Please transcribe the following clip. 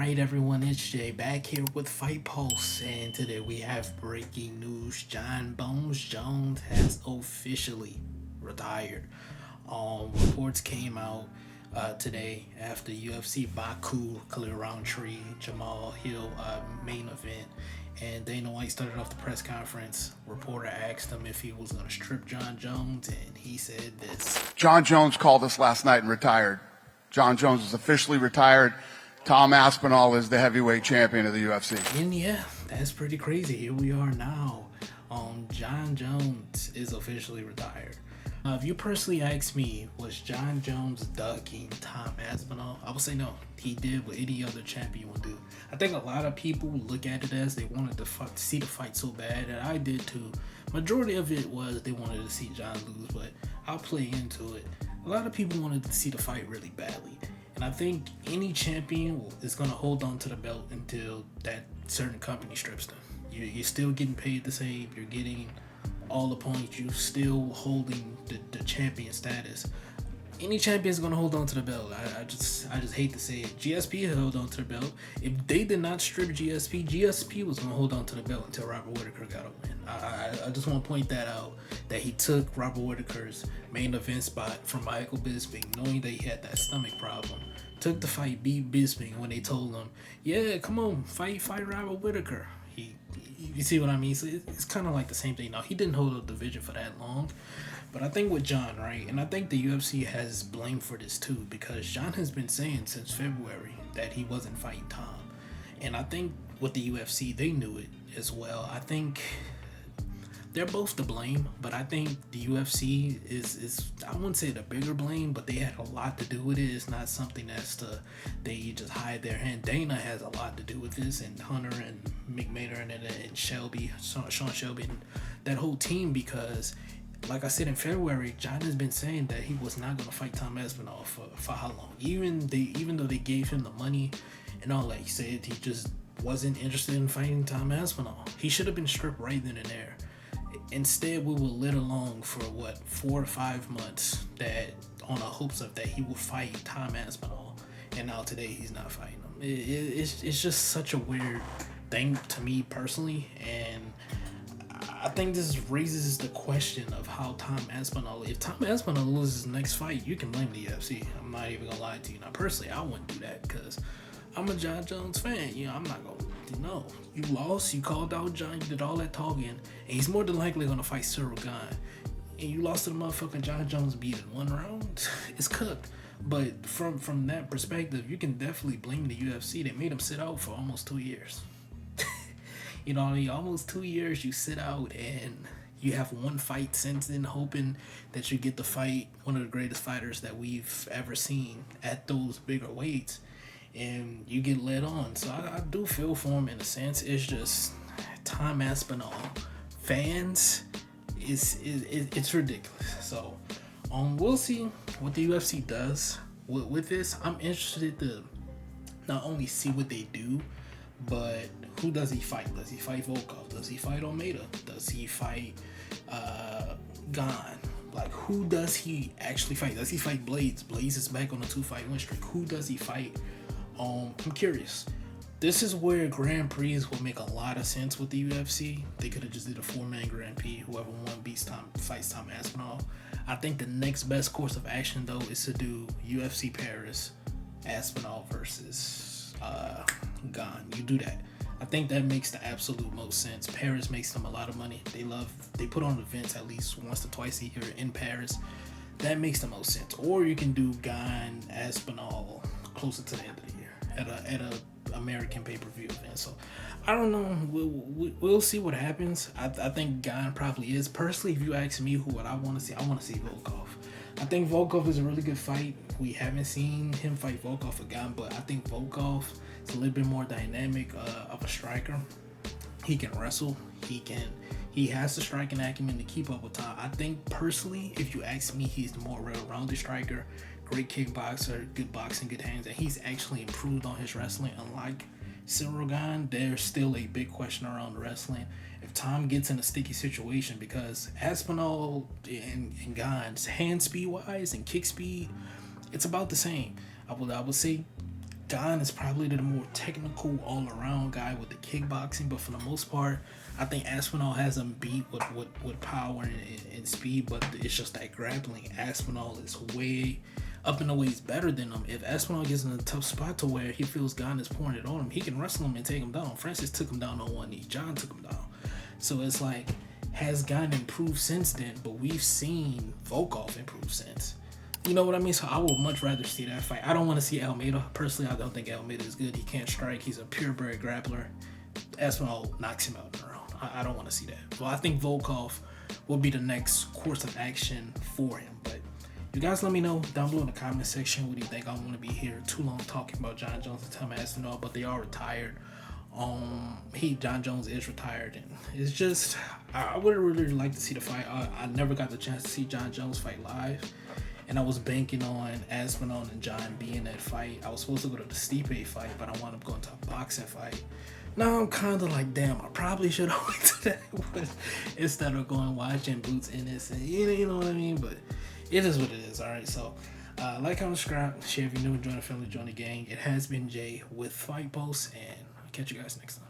Alright everyone, it's Jay back here with Fight Pulse, and today we have breaking news. Jon Jones has officially retired. Reports came out today after UFC Baku, Khalil Roundtree, Jamal Hill main event, and Dana White started off the press conference. Reporter asked him if he was going to strip Jon Jones, and he said this. Jon Jones called us last night and retired. Jon Jones is officially retired. Tom Aspinall is the heavyweight champion of the UFC. And yeah, that's pretty crazy. Here we are now. Jon Jones is officially retired. If you personally ask me, was Jon Jones ducking Tom Aspinall? I would say no. He did what any other champion would do. I think a lot of people look at it as they wanted to see the fight so bad, and I did too. Majority of it was they wanted to see Jon lose, but I'll play into it. A lot of people wanted to see the fight really badly. And I think any champion is going to hold on to the belt until that certain company strips them. You're still getting paid the same. You're getting all the points. You're still holding the champion status. Any champion is going to hold on to the belt. I just hate to say it. GSP held on to the belt. If they did not strip GSP was going to hold on to the belt until Robert Whittaker got a win. I just want to point that out, that he took Robert Whittaker's main event spot from Michael Bisping, knowing that he had that stomach problem. Took the fight, beat Bisping when they told him, yeah, come on, fight Robert Whittaker. You see what I mean? So it's kind of like the same thing. Now, he didn't hold a division for that long, but I think with Jon, right, and I think the UFC has blame for this too, because Jon has been saying since February that he wasn't fighting Tom. And I think with the UFC, they knew it as well. I think they're both to blame, but I think the UFC is I wouldn't say the bigger blame, but they had a lot to do with it. It's not something they just hide their hand. Dana has a lot to do with this, and Hunter and McMahon and Shelby, Sean Shelby, and that whole team, because like I said in February, Jon has been saying that he was not going to fight Tom Aspinall for how long? Even though they gave him the money and all that, he said he just wasn't interested in fighting Tom Aspinall. He should have been stripped right then and there. Instead, we were led along for 4 to 5 months that on the hopes of that he will fight Tom Aspinall, and now today he's not fighting him. It's just such a weird thing to me personally, and I think this raises the question of how Tom Aspinall. If Tom Aspinall loses his next fight, you can blame the UFC. I'm not even gonna lie to you. Now, personally, I wouldn't do that because I'm a Jon Jones fan. I'm not gonna. No, you lost. You called out Jon. You did all that talking, and he's more than likely gonna fight Cyril Gane. And you lost to the motherfucking Jon Jones beat in 1 round. It's cooked. But from that perspective, you can definitely blame the UFC. They made him sit out for almost 2 years. Almost 2 years you sit out, and you have 1 fight since then, hoping that you get to fight one of the greatest fighters that we've ever seen at those bigger weights, and you get led on. So I do feel for him in a sense. It's just Tom Aspinall fans, it's ridiculous. So we'll see what the UFC does with this. I'm interested to not only see what they do, but who does he fight? Does he fight Volkov? Does he fight Almeida? Does he fight Gane? Like, who does he actually fight? Does he fight Blades? Blades is back on a 2-fight win streak. Who does he fight? I'm curious. This is where Grand Prix will make a lot of sense with the UFC. They could have just did a 4-man Grand Prix. Whoever won fights Tom Aspinall. I think the next best course of action, though, is to do UFC Paris, Aspinall versus Gane. You do that. I think that makes the absolute most sense. Paris makes them a lot of money. They put on events at least once to twice a year in Paris. That makes the most sense. Or you can do Gane, Aspinall closer to the end of the year at a American pay-per-view event. So I don't know. We'll see what happens. I think Gane probably is. Personally, if you ask me what I want to see, I want to see Volkov. I think Volkov is a really good fight. We haven't seen him fight Volkov again, but I think Volkov is a little bit more dynamic of a striker. He can wrestle. He has the striking acumen to keep up with Tom. I think personally, if you ask me, he's the more well-rounded striker. Great kickboxer, good boxing, good hands, and he's actually improved on his wrestling. Unlike Cyril Gane, there's still a big question around wrestling. If Tom gets in a sticky situation, because Aspinall and Gane's hand speed wise and kick speed, it's about the same. I would say Gon is probably the more technical all-around guy with the kickboxing, but for the most part, I think Aspinall has him beat with power and speed, but it's just that grappling. Aspinall is way up in the ways better than him. If Aspinall gets in a tough spot to where he feels Gon is pouring it on him, he can wrestle him and take him down. Francis took him down on one knee. Jon took him down. So it's like, has Gon improved since then? But we've seen Volkov improve since. You know what I mean? So I would much rather see that fight. I don't want to see Almeida. Personally, I don't think Almeida is good. He can't strike. He's a purebred grappler. Aspinall knocks him out in a round. I don't want to see that. Well, I think Volkov will be the next course of action for him. But you guys let me know down below in the comment section what do you think. I don't want to be here too long talking about Jon Jones and Tom Aspinall, but they are retired. Jon Jones is retired, and it's just, I would really like to see the fight. I never got the chance to see Jon Jones fight live, and I was banking on Aspinall and Jon being that fight. I was supposed to go to the Stipe fight, but I wound up going to a boxing fight. Now I'm kind of like, damn, I probably should have went to that one instead of going watching Boots Ennis, and you know what I mean? But it is what it is, all right? So, like, comment, subscribe, share if you're new, join the family, join the gang. It has been Jay with Fight Post, and I'll catch you guys next time.